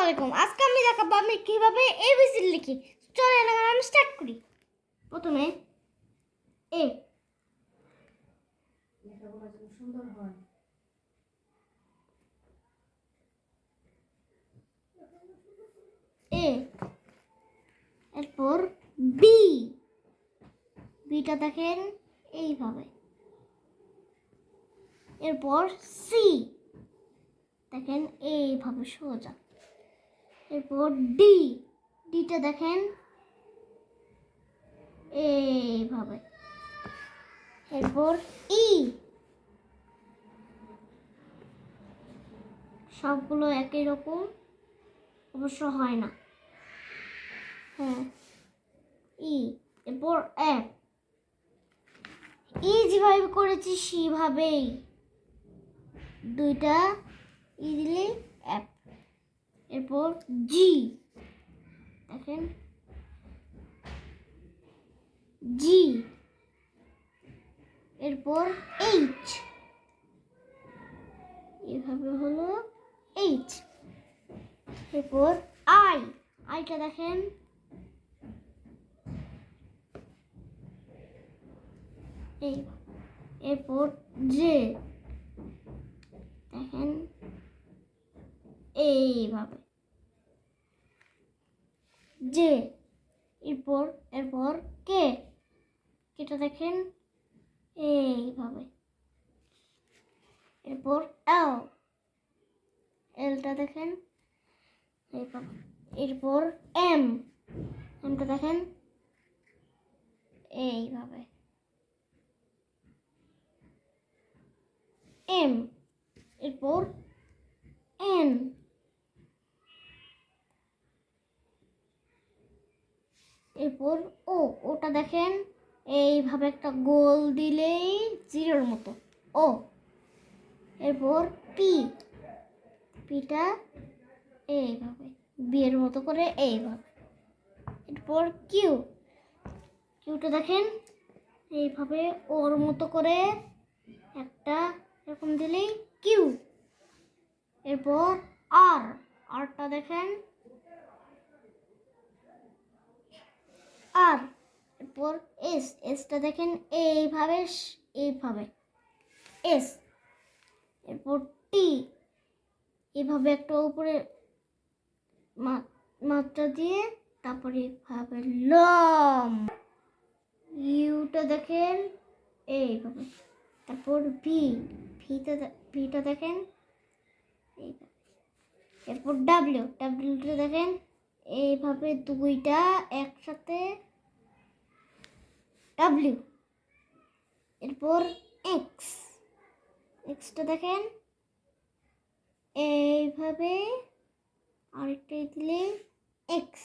আলাইকুম। আজকে আমি দেখাবো আমি কিভাবে এবিসি লিখি। চলেন আমি স্টার্ট করি। প্রথমে এ লেখাগুলো যেন সুন্দর হয়। এ এরপর বি, বিটা দেখেন এইভাবে। এরপর সি দেখেন এইভাবে সোজা। এরপর ডি, ডিটা দেখেন এইভাবে। এরপর ই, সবগুলো একই রকম, অবশ্য হয় না। হ্যাঁ, ই। এরপর এফ, ই যেভাবে করেছি সেভাবেই দুইটা ই দিলে এফ। এরপর জি দেখেন জি। এরপর এইচ, এভাবে হলো এইচ। এরপর আই, আইটা দেখেন এই। এরপর জে দেখেন এইভাবে জে। এরপর এরপর কে, কেটা দেখেন এইভাবে। এরপর এল, এলটা দেখেন এইভাবে। এরপর এম, এমটা দেখেন এইভাবে। এম, এরপর এন, এরপর ও, ওটা দেখেন এইভাবে একটা গোল দিলেই জিরোর মতো ও। এরপর পি, পিটা এইভাবে বিয়ের মতো করে এইভাবে। এরপর কিউ, কিউটা দেখেন এইভাবে ওর মতো করে একটা এরকম দিলেই কিউ। এরপর আর, আরটা দেখেন আর। এরপর এস, এসটা দেখেন এইভাবে এইভাবে এস। এরপর টি, এইভাবে একটা উপরে মাত্রা দিয়ে তারপরে এইভাবে লম। ইউটা দেখেন এইভাবে। তারপর ভি, ভিটা দেখেন এইভাবে। এরপর ডাব্লিউ, ডাব্লিউটা দেখেন এইভাবে দুইটা একসাথে ডাব্লিউ। এরপর এক্স, এক্সটা দেখেন এইভাবে আরেকটা দিলে এক্স।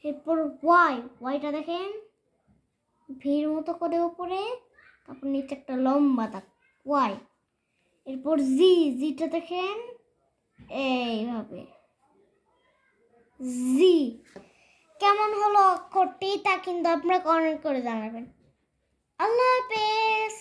এরপর ওয়াই, ওয়াইটা দেখেন ভির মতো করে উপরে, তারপর নিচে একটা লম্বা দাগ ওয়াই। এরপর জি, জিটা দেখেন এইভাবে জি। কেমন হলো অক্ষরটি তা কিন্তু আপনারা কমেন্ট করে জানাবেন। আল্লাহ হাফেজ।